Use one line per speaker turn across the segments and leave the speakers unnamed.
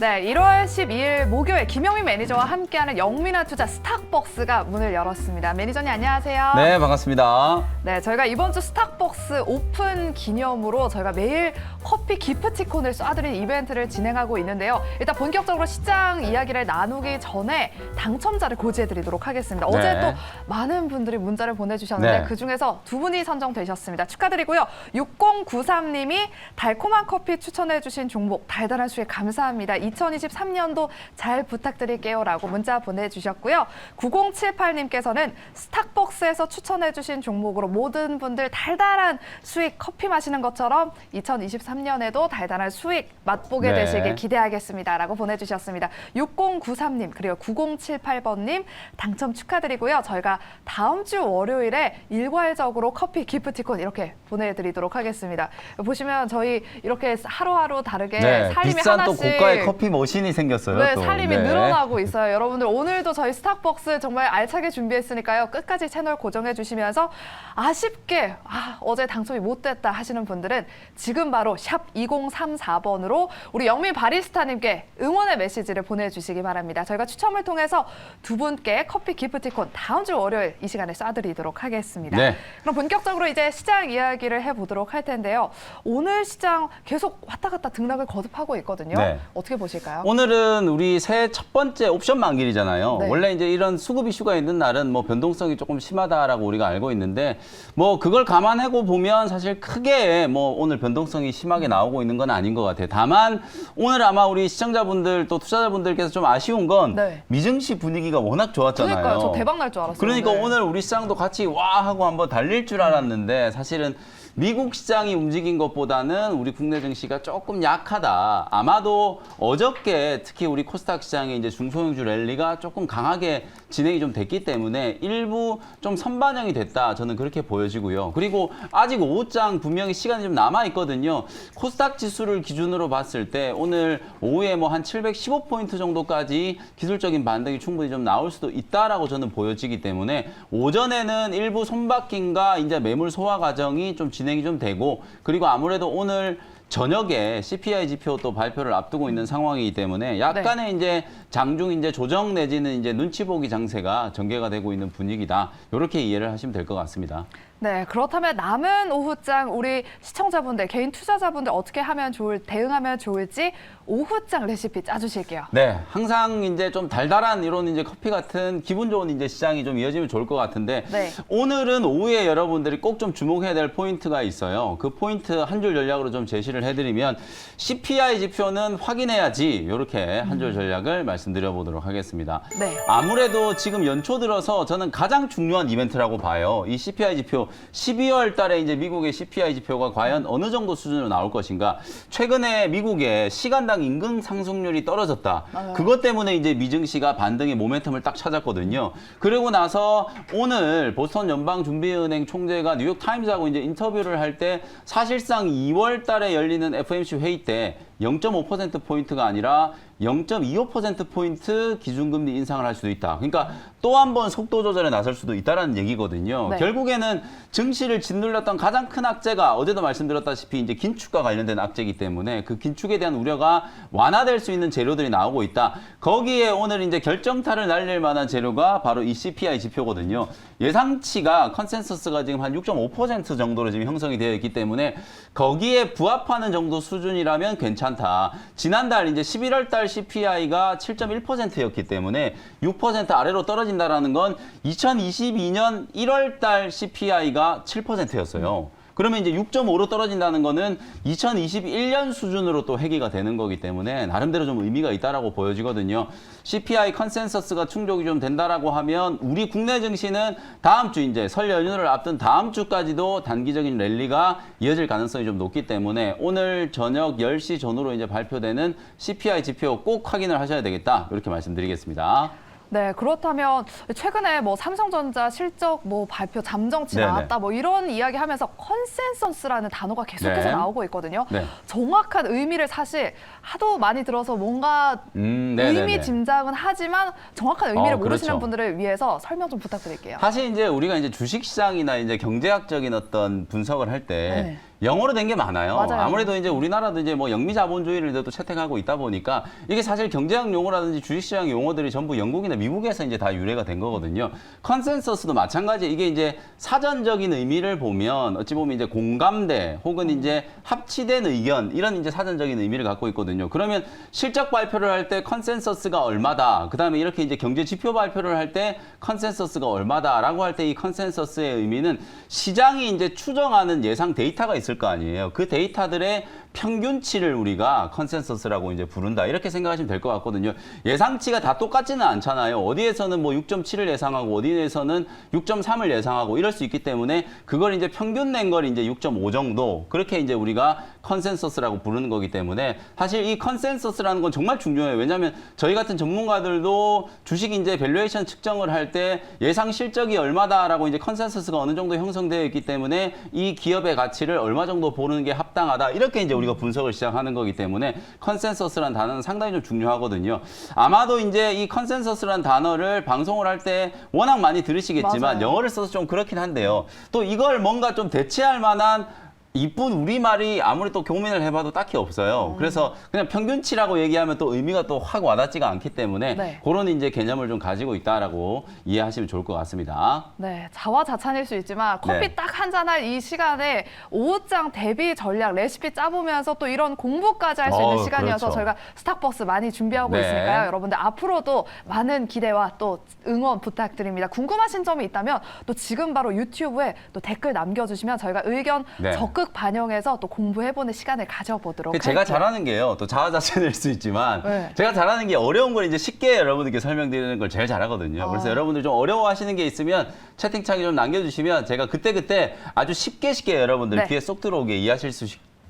네, 1월 12일 목요일 김영민 매니저와 함께하는 영민한 투자 스탁벅스가 문을 열었습니다. 매니저님 안녕하세요.
네, 반갑습니다.
네, 저희가 이번 주 스탁벅스 오픈 기념으로 저희가 매일 커피 기프티콘을 쏴드리는 이벤트를 진행하고 있는데요. 일단 본격적으로 시장 이야기를 나누기 전에 당첨자를 고지해드리도록 하겠습니다.
네.
어제 또 많은 분들이 문자를 보내주셨는데
네.
그중에서 두 분이 선정되셨습니다. 축하드리고요. 6093님이 달콤한 커피 추천해주신 종목 달달한 수익 감사합니다. 2023년도 잘 부탁드릴게요 라고 문자 보내주셨고요. 9078님께서는 스탁벅스에서 추천해주신 종목으로 모든 분들 달달한 수익 커피 마시는 것처럼 2023년에도 달달한 수익 맛보게
네.
되시길 기대하겠습니다 라고 보내주셨습니다. 6093님 그리고 9078번님 당첨 축하드리고요. 저희가 다음 주 월요일에 일괄적으로 커피 기프티콘 이렇게 보내드리도록 하겠습니다. 보시면 저희 이렇게 하루하루 다르게
네,
살림이
비싼
하나씩
또 고가의 커피 머신이 생겼어요.
네,
또.
살림이
네.
늘어나고 있어요. 여러분들 오늘도 저희 스탁벅스 정말 알차게 준비했으니까요. 끝까지 채널 고정해 주시면서 아쉽게 어제 당첨이 못 됐다 하시는 분들은 지금 바로 샵 2034번으로 우리 영민 바리스타님께 응원의 메시지를 보내주시기 바랍니다. 저희가 추첨을 통해서 두 분께 커피 기프티콘 다음 주 월요일 이 시간에 쏴드리도록 하겠습니다.
네.
그럼 본격적으로 이제 시장 이야기를 해보도록 할 텐데요. 오늘 시장 계속 왔다 갔다 등락을 거듭하고 있거든요.
네.
어떻게 보실까요?
오늘은 우리 새해 첫 번째 옵션 만기이잖아요.
네.
원래 이제 이런 수급 이슈가 있는 날은 뭐 변동성이 조금 심하다라고 우리가 알고 있는데 뭐 그걸 감안하고 보면 사실 크게 뭐 오늘 변동성이 심하게 나오고 있는 건 아닌 것 같아요. 다만 오늘 아마 우리 시청자분들 또 투자자분들께서 좀 아쉬운 건
네.
미증시 분위기가 워낙 좋았잖아요.
그러니까요. 저 대박 날 줄 알았어요.
그러니까
오늘.
오늘 우리 시장도 같이 와 하고 한번 달릴 줄 알았는데 사실은 미국 시장이 움직인 것보다는 우리 국내 증시가 조금 약하다. 아마도 어저께 특히 우리 코스닥 시장의 이제 중소형주 랠리가 조금 강하게 진행이 좀 됐기 때문에 일부 좀 선반영이 됐다. 저는 그렇게 보여지고요. 그리고 아직 오후장 분명히 시간이 좀 남아 있거든요. 코스닥 지수를 기준으로 봤을 때 오늘 오후에 뭐 한 715포인트 정도까지 기술적인 반등이 충분히 좀 나올 수도 있다라고 저는 보여지기 때문에 오전에는 일부 손바뀜과 이제 매물 소화 과정이 좀 진행이 좀 되고 그리고 아무래도 오늘 저녁에 CPI 지표 또 발표를 앞두고 있는 상황이기 때문에 약간의 이제 장중 이제 조정 내지는 이제 눈치 보기 장세가 전개가 되고 있는 분위기다. 이렇게 이해를 하시면 될 것 같습니다.
네, 그렇다면 남은 오후장 우리 시청자분들, 개인 투자자분들 어떻게 하면 대응하면 좋을지 오후장 레시피 짜주실게요.
네, 항상 이제 좀 달달한 이런 이제 커피 같은 기분 좋은 이제 시장이 좀 이어지면 좋을 것 같은데
네.
오늘은 오후에 여러분들이 꼭 좀 주목해야 될 포인트가 있어요. 그 포인트 한 줄 전략으로 좀 제시를 해드리면 CPI 지표는 확인해야지 이렇게 한 줄 전략을 말씀드려 보도록 하겠습니다.
네.
아무래도 지금 연초 들어서 저는 가장 중요한 이벤트라고 봐요. 이 CPI 지표 12월 달에 이제 미국의 CPI 지표가 과연 어느 정도 수준으로 나올 것인가. 최근에 미국의 시간당 임금 상승률이 떨어졌다.
맞아요.
그것 때문에 이제 미증시가 반등의 모멘텀을 딱 찾았거든요. 그리고 나서 오늘 보스턴 연방준비은행 총재가 뉴욕타임즈하고 이제 인터뷰를 할 때 사실상 2월 달에 열리는 FOMC 회의 때 0.5%포인트가 아니라 0.25%포인트 기준금리 인상을 할 수도 있다. 그러니까 또 한 번 속도 조절에 나설 수도 있다는 얘기거든요.
네.
결국에는 증시를 짓눌렀던 가장 큰 악재가 어제도 말씀드렸다시피 이제 긴축과 관련된 악재이기 때문에 그 긴축에 대한 우려가 완화될 수 있는 재료들이 나오고 있다. 거기에 오늘 이제 결정타를 날릴 만한 재료가 바로 이 CPI 지표거든요. 예상치가 컨센서스가 지금 한 6.5% 정도로 지금 형성이 되어 있기 때문에 거기에 부합하는 정도 수준이라면 괜찮다. 지난달 이제 11월 달 CPI가 7.1%였기 때문에 6% 아래로 떨어진다라는 건 2022년 1월 달 CPI가 7%였어요. 그러면 이제 6.5로 떨어진다는 거는 2021년 수준으로 또 회귀가 되는 거기 때문에 나름대로 좀 의미가 있다라고 보여지거든요. CPI 컨센서스가 충족이 좀 된다라고 하면 우리 국내 증시는 다음 주 이제 설 연휴를 앞둔 다음 주까지도 단기적인 랠리가 이어질 가능성이 좀 높기 때문에 오늘 저녁 10시 전후로 이제 발표되는 CPI 지표 꼭 확인을 하셔야 되겠다. 이렇게 말씀드리겠습니다.
네, 그렇다면 최근에 뭐 삼성전자 실적 뭐 발표 잠정치
네네.
나왔다 뭐 이런 이야기 하면서 컨센서스라는 단어가 계속해서
네.
나오고 있거든요.
네.
정확한 의미를 사실 하도 많이 들어서 뭔가
네네네.
의미 짐작은 하지만 정확한 의미를 모르시는
그렇죠.
분들을 위해서 설명 좀 부탁드릴게요.
사실 이제 우리가 이제 주식 시장이나 이제 경제학적인 어떤 분석을 할 때
네.
영어로 된 게 많아요.
맞아요.
아무래도 이제 우리나라도 이제 뭐 영미 자본주의를 또 채택하고 있다 보니까 이게 사실 경제학 용어라든지 주식시장 용어들이 전부 영국이나 미국에서 이제 다 유래가 된 거거든요. 컨센서스도 마찬가지. 이게 이제 사전적인 의미를 보면 어찌 보면 이제 공감대 혹은 이제 합치된 의견 이런 이제 사전적인 의미를 갖고 있거든요. 그러면 실적 발표를 할 때 컨센서스가 얼마다. 그다음에 이렇게 이제 경제 지표 발표를 할 때 컨센서스가 얼마다라고 할 때 이 컨센서스의 의미는 시장이 이제 추정하는 예상 데이터가 있을 거 아니에요. 그 데이터들의 평균치를 우리가 컨센서스라고 이제 부른다. 이렇게 생각하시면 될 것 같거든요. 예상치가 다 똑같지는 않잖아요. 어디에서는 뭐 6.7을 예상하고 어디에서는 6.3을 예상하고 이럴 수 있기 때문에 그걸 이제 평균 낸 걸 이제 6.5 정도 그렇게 이제 우리가 컨센서스라고 부르는 거기 때문에 사실 이 컨센서스라는 건 정말 중요해요. 왜냐하면 저희 같은 전문가들도 주식 이제 밸류에이션 측정을 할 때 예상 실적이 얼마다라고 이제 컨센서스가 어느 정도 형성되어 있기 때문에 이 기업의 가치를 얼마 정도 보는 게 합당하다. 이렇게 이제 우리가 분석을 시작하는 거기 때문에 컨센서스라는 단어는 상당히 좀 중요하거든요. 아마도 이제 이 컨센서스라는 단어를 방송을 할 때 워낙 많이 들으시겠지만
맞아요.
영어를 써서 좀 그렇긴 한데요. 또 이걸 뭔가 좀 대체할 만한 이쁜 우리말이 아무리 또 고민을 해봐도 딱히 없어요. 그래서 그냥 평균치라고 얘기하면 또 의미가 또 확 와닿지가 않기 때문에
네.
그런 이제 개념을 좀 가지고 있다라고 이해하시면 좋을 것 같습니다.
네, 자화자찬일 수 있지만 커피
네.
딱 한 잔 할 이 시간에 오후장 대비 전략 레시피 짜보면서 또 이런 공부까지 할 수 있는 시간이어서
그렇죠.
저희가 스탁버스 많이 준비하고
네.
있으니까요. 여러분들 앞으로도 많은 기대와 또 응원 부탁드립니다. 궁금하신 점이 있다면 또 지금 바로 유튜브에 또 댓글 남겨주시면 저희가 의견
네.
적극 반영해서 또 공부해보는 시간을 가져보도록 할게요.
제가 잘하는 게요. 또 자화자찬일 수 있지만
네.
제가 잘하는 게 어려운 걸 이제 쉽게 여러분들께 설명드리는 걸 제일 잘하거든요. 그래서 여러분들 좀 어려워하시는 게 있으면 채팅창에 좀 남겨주시면 제가 그때 아주 쉽게 여러분들
네.
귀에 쏙 들어오게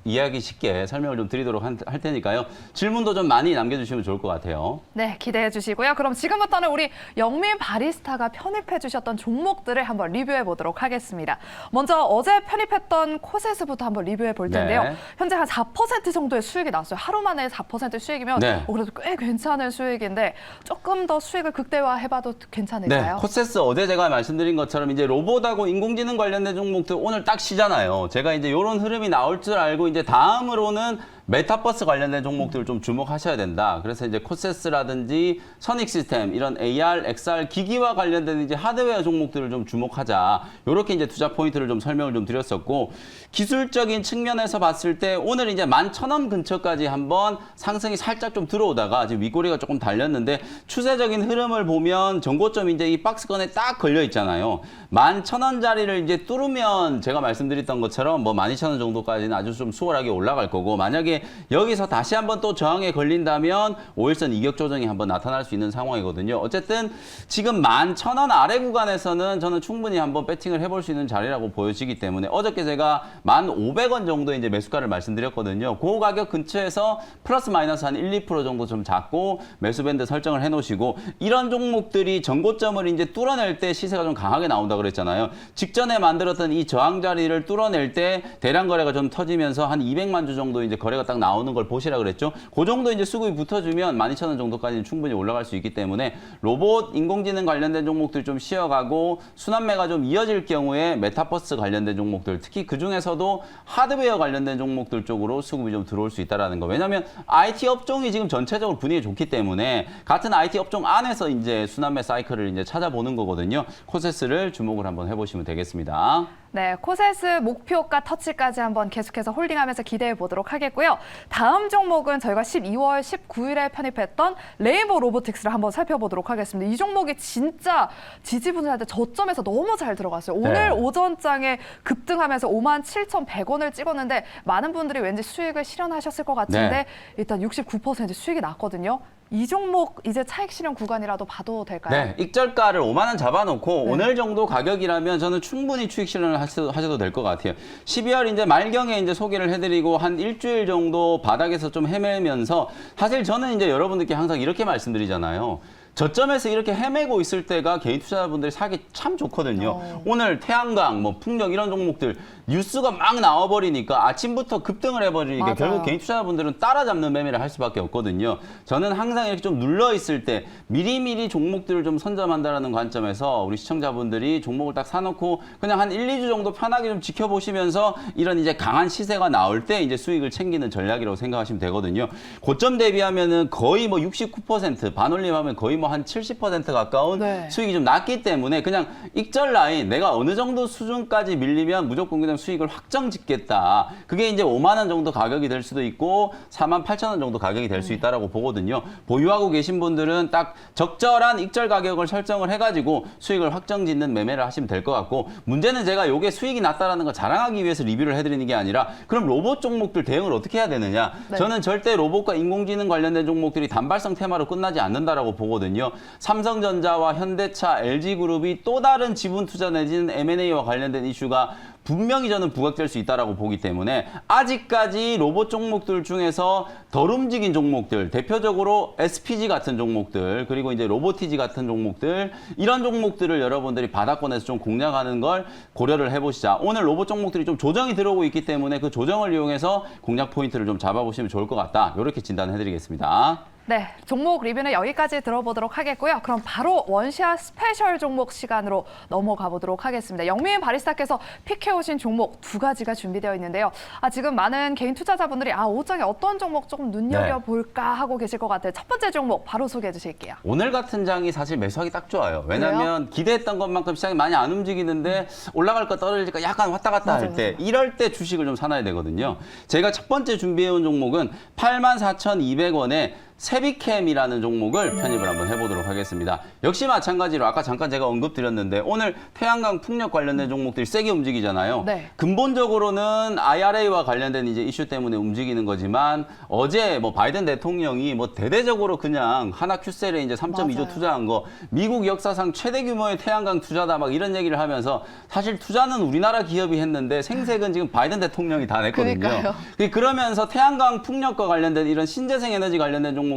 이해하기 쉽게 설명을 좀 드리도록 할 테니까요. 질문도 좀 많이 남겨주시면 좋을 것 같아요.
네, 기대해 주시고요. 그럼 지금부터는 우리 영민 바리스타가 편입해 주셨던 종목들을 한번 리뷰해 보도록 하겠습니다. 먼저 어제 편입했던 코세스부터 한번 리뷰해 볼 텐데요.
네.
현재 한 4% 정도의 수익이 났어요. 하루 만에 4% 수익이면
네.
그래도 꽤 괜찮은 수익인데 조금 더 수익을 극대화해봐도 괜찮을까요?
네, 코세스 어제 제가 말씀드린 것처럼 이제 로봇하고 인공지능 관련된 종목들 오늘 딱 쉬잖아요. 제가 이제 이런 흐름이 나올 줄 알고 이제 다음으로는 메타버스 관련된 종목들을 좀 주목하셔야 된다. 그래서 이제 코세스라든지 선익 시스템 이런 AR, XR 기기와 관련된 이제 하드웨어 종목들을 좀 주목하자. 이렇게 이제 투자 포인트를 좀 설명을 좀 드렸었고 기술적인 측면에서 봤을 때 오늘 이제 11,000원 근처까지 한번 상승이 살짝 좀 들어오다가 지금 윗꼬리가 조금 달렸는데 추세적인 흐름을 보면 전고점이 이제 이 박스권에 딱 걸려 있잖아요. 11,000원짜리를 이제 뚫으면 제가 말씀드렸던 것처럼 뭐 12,000원 정도까지는 아주 좀 수월하게 올라갈 거고 만약에 여기서 다시 한번 또 저항에 걸린다면 5일선 이격 조정이 한번 나타날 수 있는 상황이거든요. 어쨌든 지금 11,000원 아래 구간에서는 저는 충분히 한번 배팅을 해볼 수 있는 자리라고 보여지기 때문에 어저께 제가 1,500원 정도 이제 매수가를 말씀드렸거든요. 그 가격 근처에서 플러스 마이너스 한 1, 2% 정도 좀 잡고 매수 밴드 설정을 해 놓으시고 이런 종목들이 전고점을 이제 뚫어낼 때 시세가 좀 강하게 나온다 그랬잖아요. 직전에 만들었던 이 저항 자리를 뚫어낼 때 대량 거래가 좀 터지면서 한 200만 주 정도 이제 거래가 딱 나오는 걸 보시라 그랬죠. 그 정도 이제 수급이 붙어주면 12,000원 정도까지는 충분히 올라갈 수 있기 때문에 로봇, 인공지능 관련된 종목들 좀 쉬어가고 순환매가 좀 이어질 경우에 메타버스 관련된 종목들 특히 그 중에서도 하드웨어 관련된 종목들 쪽으로 수급이 좀 들어올 수 있다라는 거. 왜냐하면 IT 업종이 지금 전체적으로 분위기 좋기 때문에 같은 IT 업종 안에서 이제 순환매 사이클을 이제 찾아보는 거거든요. 코세스를 주목을 한번 해보시면 되겠습니다.
네, 코세스 목표가 터치까지 한번 계속해서 홀딩하면서 기대해 보도록 하겠고요. 다음 종목은 저희가 12월 19일에 편입했던 레인보우 로보틱스를 한번 살펴보도록 하겠습니다. 이 종목이 진짜 지지부진할 때 저점에서 너무 잘 들어갔어요. 오늘
네.
오전장에 급등하면서 57,100원을 찍었는데 많은 분들이 왠지 수익을 실현하셨을 것 같은데
네.
일단 69% 수익이 났거든요. 이 종목 이제 차익 실현 구간이라도 봐도 될까요?
네, 익절가를 5만 원 잡아놓고
네.
오늘 정도 가격이라면 저는 충분히 추익 실현을 하셔도 될 것 같아요. 12월 이제 말경에 이제 소개를 해드리고 한 일주일 정도 바닥에서 좀 헤매면서 사실 저는 이제 여러분들께 항상 이렇게 말씀드리잖아요. 저점에서 이렇게 헤매고 있을 때가 개인 투자자분들이 사기 참 좋거든요. 오늘 태양광, 뭐 풍력 이런 종목들 뉴스가 막 나와버리니까 아침부터 급등을 해버리니까
맞아요.
결국 개인 투자자분들은 따라잡는 매매를 할 수밖에 없거든요. 저는 항상 이렇게 좀 눌러 있을 때 미리미리 종목들을 좀 선점한다라는 관점에서 우리 시청자분들이 종목을 딱 사놓고 그냥 한 1, 2주 정도 편하게 좀 지켜보시면서 이런 이제 강한 시세가 나올 때 이제 수익을 챙기는 전략이라고 생각하시면 되거든요. 고점 대비하면은 거의 뭐 69%, 반올림하면 거의 뭐 한 70% 가까운
네.
수익이 좀 낮기 때문에 그냥 익절 라인 내가 어느 정도 수준까지 밀리면 무조건 그냥 수익을 확정 짓겠다. 그게 이제 5만 원 정도 가격이 될 수도 있고 4만 8천 원 정도 가격이 될 수 있다라고 보거든요. 보유하고 계신 분들은 딱 적절한 익절 가격을 설정을 해가지고 수익을 확정 짓는 매매를 하시면 될 것 같고 문제는 제가 요게 수익이 낮다라는 거 자랑하기 위해서 리뷰를 해드리는 게 아니라 그럼 로봇 종목들 대응을 어떻게 해야 되느냐?
네.
저는 절대 로봇과 인공지능 관련된 종목들이 단발성 테마로 끝나지 않는다라고 보거든요. 삼성전자와 현대차, LG그룹이 또 다른 지분 투자 내지는 M&A와 관련된 이슈가 분명히 저는 부각될 수 있다고 보기 때문에 아직까지 로봇 종목들 중에서 덜 움직인 종목들, 대표적으로 SPG 같은 종목들, 그리고 이제 로보티지 같은 종목들, 이런 종목들을 여러분들이 바닥권에서 좀 공략하는 걸 고려를 해보시자. 오늘 로봇 종목들이 좀 조정이 들어오고 있기 때문에 그 조정을 이용해서 공략 포인트를 좀 잡아보시면 좋을 것 같다. 이렇게 진단해드리겠습니다.
네, 종목 리뷰는 여기까지 들어보도록 하겠고요. 그럼 바로 원샷 스페셜 종목 시간으로 넘어가 보도록 하겠습니다. 영민 바리스타께서 픽해오신 종목 두 가지가 준비되어 있는데요. 지금 많은 개인 투자자분들이 오장에 어떤 종목 조금 눈여겨볼까 하고 계실 것 같아요. 첫 번째 종목 바로 소개해 주실게요.
오늘 같은 장이 사실 매수하기 딱 좋아요. 왜냐하면 기대했던 것만큼 시장이 많이 안 움직이는데 올라갈까 떨어질까 약간 왔다 갔다 할 때 이럴 때 주식을 좀 사놔야 되거든요. 제가 첫 번째 준비해온 종목은 84,200원에 세비캠이라는 종목을 편입을 한번 해보도록 하겠습니다. 역시 마찬가지로 아까 잠깐 제가 언급드렸는데 오늘 태양광 풍력 관련된 종목들이 세게 움직이잖아요.
네.
근본적으로는 IRA와 관련된 이제 이슈 때문에 움직이는 거지만 어제 뭐 바이든 대통령이 뭐 대대적으로 그냥 하나큐셀에 이제 3.2조
맞아요.
투자한 거 미국 역사상 최대 규모의 태양광 투자다 막 이런 얘기를 하면서 사실 투자는 우리나라 기업이 했는데 생색은 지금 바이든 대통령이 다 냈거든요.
그러니까요.
그러면서 태양광 풍력과 관련된 이런 신재생 에너지 관련된 종목들이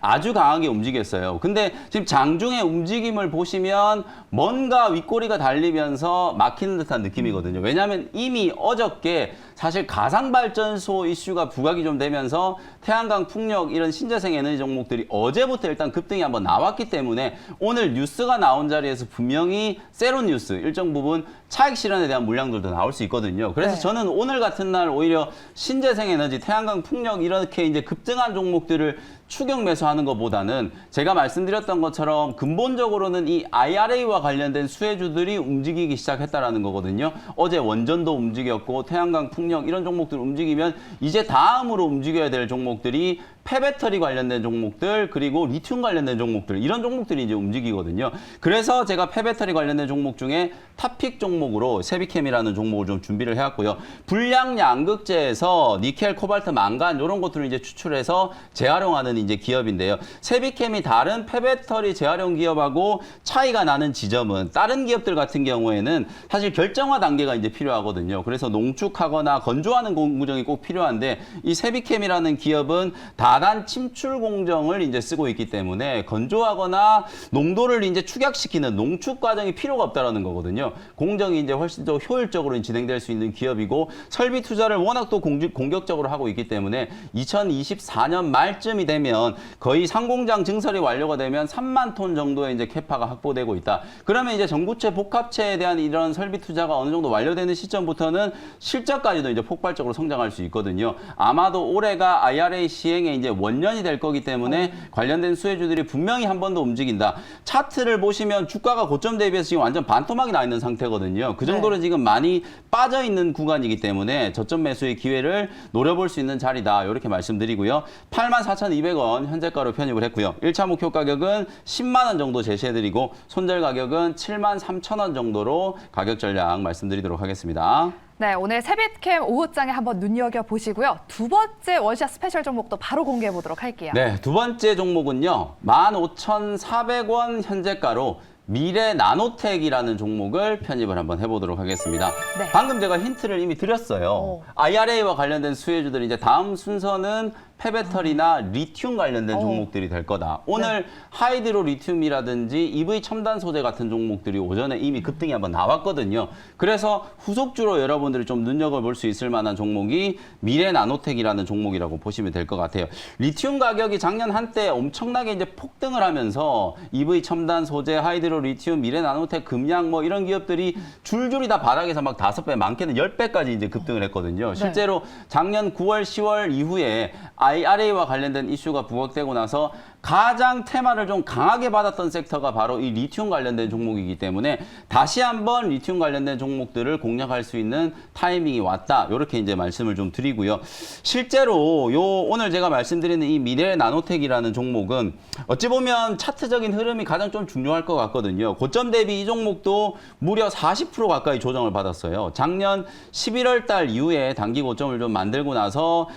아주 강하게 움직였어요. 근데 지금 장중에 움직임을 보시면 뭔가 윗꼬리가 달리면서 막히는 듯한 느낌이거든요. 왜냐하면 이미 어저께 사실 가상발전소 이슈가 부각이 좀 되면서 태양광 풍력 이런 신재생 에너지 종목들이 어제부터 일단 급등이 한번 나왔기 때문에 오늘 뉴스가 나온 자리에서 분명히 세론 뉴스 일정 부분 차익 실현에 대한 물량들도 나올 수 있거든요. 그래서
네.
저는 오늘 같은 날 오히려 신재생 에너지, 태양광 풍력 이렇게 이제 급등한 종목들을 추격 매수하는 것보다는 제가 말씀드렸던 것처럼 근본적으로는 이 IRA와 관련된 수혜주들이 움직이기 시작했다라는 거거든요. 어제 원전도 움직였고 태양광 풍력 이런 종목들 움직이면 이제 다음으로 움직여야 될 종목들이 폐배터리 관련된 종목들 그리고 리튬 관련된 종목들 이런 종목들이 이제 움직이거든요. 그래서 제가 폐배터리 관련된 종목 중에 탑픽 종목으로 세비캠이라는 종목을 좀 준비를 해왔고요. 불량 양극재에서 니켈, 코발트, 망간 이런 것들을 이제 추출해서 재활용하는 이제 기업인데요. 세비캠이 다른 폐배터리 재활용 기업하고 차이가 나는 지점은 다른 기업들 같은 경우에는 사실 결정화 단계가 이제 필요하거든요. 그래서 농축하거나 건조하는 공정이 꼭 필요한데 이 세비캠이라는 기업은 다단 침출 공정을 이제 쓰고 있기 때문에 건조하거나 농도를 이제 축약시키는 농축 과정이 필요가 없다라는 거거든요. 공정이 이제 훨씬 더 효율적으로 진행될 수 있는 기업이고 설비 투자를 워낙 또 공격적으로 하고 있기 때문에 2024년 말쯤이 되면 거의 상공장 증설이 완료가 되면 3만 톤 정도의 이제 캐파가 확보되고 있다. 그러면 이제 전구체, 복합체에 대한 이런 설비 투자가 어느 정도 완료되는 시점부터는 실적까지도 이제 폭발적으로 성장할 수 있거든요. 아마도 올해가 IRA 시행에 이제 원년이 될 거기 때문에 관련된 수혜주들이 분명히 한 번 더 움직인다. 차트를 보시면 주가가 고점 대비해서 지금 완전 반토막이 나 있는 상태거든요. 그 정도로 지금 많이 빠져 있는 구간이기 때문에 저점 매수의 기회를 노려볼 수 있는 자리다. 이렇게 말씀드리고요. 84,200원 현재가로 편입을 했고요. 1차 목표 가격은 10만 원 정도 제시해드리고 손절 가격은 73,000원 정도로 가격 전략 말씀드리도록 하겠습니다.
네, 오늘 세비캠 오후장에 한번 눈여겨보시고요. 두 번째 원샷 스페셜 종목도 바로 공개해보도록 할게요.
네, 두 번째 종목은요. 15,400원 현재가로 미래 나노텍이라는 종목을 편입을 한번 해보도록 하겠습니다.
네.
방금 제가 힌트를 이미 드렸어요. IRA와 관련된 수혜주들이 이제 다음 순서는 폐배터리나 리튬 관련된 종목들이 될 거다. 오늘 하이드로 리튬이라든지 EV 첨단 소재 같은 종목들이 오전에 이미 급등이 한번 나왔거든요. 그래서 후속주로 여러분들이 좀 눈여겨볼 수 있을 만한 종목이 미래나노텍이라는 종목이라고 보시면 될 것 같아요. 리튬 가격이 작년 한때 엄청나게 이제 폭등을 하면서 EV 첨단 소재, 하이드로 리튬, 미래나노텍, 금양 뭐 이런 기업들이 줄줄이 다 바닥에서 막 5배, 많게는 10배까지 이제 급등을 했거든요. 실제로 작년 9월, 10월 이후에 IRA와 관련된 이슈가 부각되고 나서 가장 테마를 좀 강하게 받았던 섹터가 바로 이 리튬 관련된 종목이기 때문에 다시 한번 리튬 관련된 종목들을 공략할 수 있는 타이밍이 왔다. 이렇게 이제 말씀을 좀 드리고요. 실제로 오늘 제가 말씀드리는 이 미래 나노텍이라는 종목은 어찌 보면 차트적인 흐름이 가장 좀 중요할 것 같거든요. 고점 대비 이 종목도 무려 40% 가까이 조정을 받았어요. 작년 11월 달 이후에 단기 고점을 좀 만들고 나서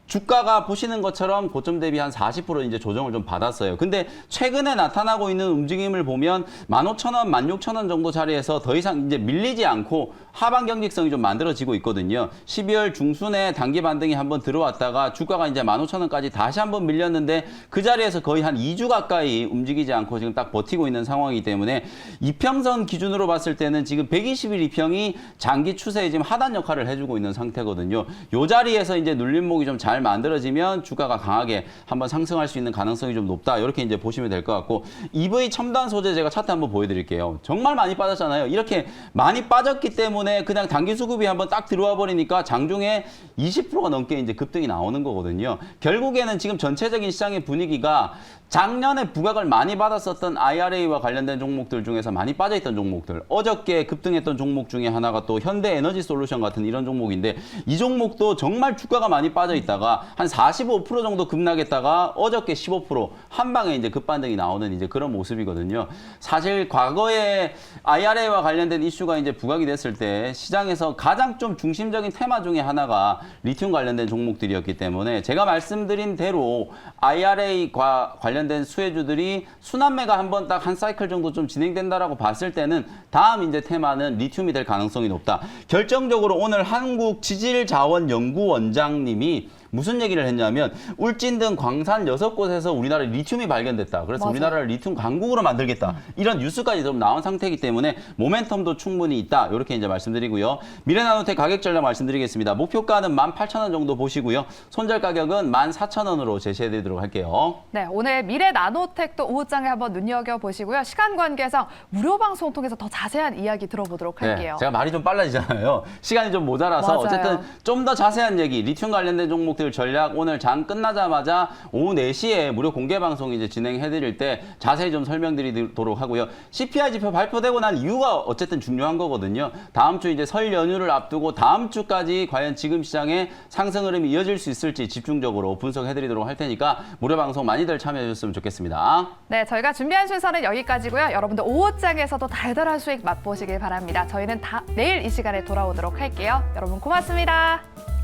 주가가 보시는 것처럼 고점 대비 한 40% 이제 조정을 좀 받았어요. 근데 최근에 나타나고 있는 움직임을 보면 15,000원, 16,000원 정도 자리에서 더 이상 이제 밀리지 않고 하방 경직성이 좀 만들어지고 있거든요. 12월 중순에 단기 반등이 한번 들어왔다가 주가가 이제 15,000원까지 다시 한번 밀렸는데 그 자리에서 거의 한 2주 가까이 움직이지 않고 지금 딱 버티고 있는 상황이기 때문에 이평선 기준으로 봤을 때는 지금 120일 이평이 장기 추세에 지금 하단 역할을 해주고 있는 상태거든요. 이 자리에서 이제 눌림목이 좀 잘 만들어지면 주가가 강하게 한번 상승할 수 있는 가능성이 좀 높다. 이렇게 이제 보시면 될 것 같고 EV 첨단 소재 제가 차트 한번 보여드릴게요. 정말 많이 빠졌잖아요. 이렇게 많이 빠졌기 때문에 그냥 단기 수급이 한번 딱 들어와 버리니까 장중에 20%가 넘게 이제 급등이 나오는 거거든요. 결국에는 지금 전체적인 시장의 분위기가 작년에 부각을 많이 받았었던 IRA와 관련된 종목들 중에서 많이 빠져있던 종목들, 어저께 급등했던 종목 중에 하나가 또 현대에너지솔루션 같은 이런 종목인데 이 종목도 정말 주가가 많이 빠져있다가 한 45% 정도 급락했다가 어저께 15% 한 방에 이제 급반등이 나오는 이제 그런 모습이거든요. 사실 과거에 IRA와 관련된 이슈가 이제 부각이 됐을 때 시장에서 가장 좀 중심적인 테마 중에 하나가 리튬 관련된 종목들이었기 때문에 제가 말씀드린 대로 IRA과 관련된 수혜주들이 순환매가 한번 딱 한 사이클 정도 좀 진행된다라고 봤을 때는 다음 이제 테마는 리튬이 될 가능성이 높다. 결정적으로 오늘 한국지질자원연구원장님이 무슨 얘기를 했냐면 울진 등 광산 6곳에서 우리나라에 리튬이 발견됐다. 그래서
맞아요.
우리나라를 리튬 강국으로 만들겠다. 이런 뉴스까지 좀 나온 상태이기 때문에 모멘텀도 충분히 있다. 이렇게 이제 말씀드리고요. 미래나노텍 가격 전략 말씀드리겠습니다. 목표가는 18,000원 정도 보시고요. 손절 가격은 14,000원으로 제시해드리도록 할게요.
네, 오늘 미래 나노텍도 오후장에 한번 눈여겨보시고요. 시간 관계상 무료 방송 통해서 더 자세한 이야기 들어보도록 할게요.
제가 말이 좀 빨라지잖아요. 시간이 좀 모자라서
맞아요.
어쨌든 좀 더 자세한 얘기, 리튬 관련된 종목들 전략 오늘 장 끝나자마자 오후 4시에 무료 공개 방송 이제 진행해드릴 때 자세히 좀 설명드리도록 하고요. CPI 지표 발표되고 난 이유가 어쨌든 중요한 거거든요. 다음 주 이제 설 연휴를 앞두고 다음 주까지 과연 지금 시장의 상승 흐름이 이어질 수 있을지 집중적으로 분석해드리도록 할 테니까 무료 방송 많이들 참여해 주셨으면 좋겠습니다.
네, 저희가 준비한 순서는 여기까지고요. 여러분들 오후장에서도 달달한 수익 맛보시길 바랍니다. 저희는 내일 이 시간에 돌아오도록 할게요. 여러분 고맙습니다.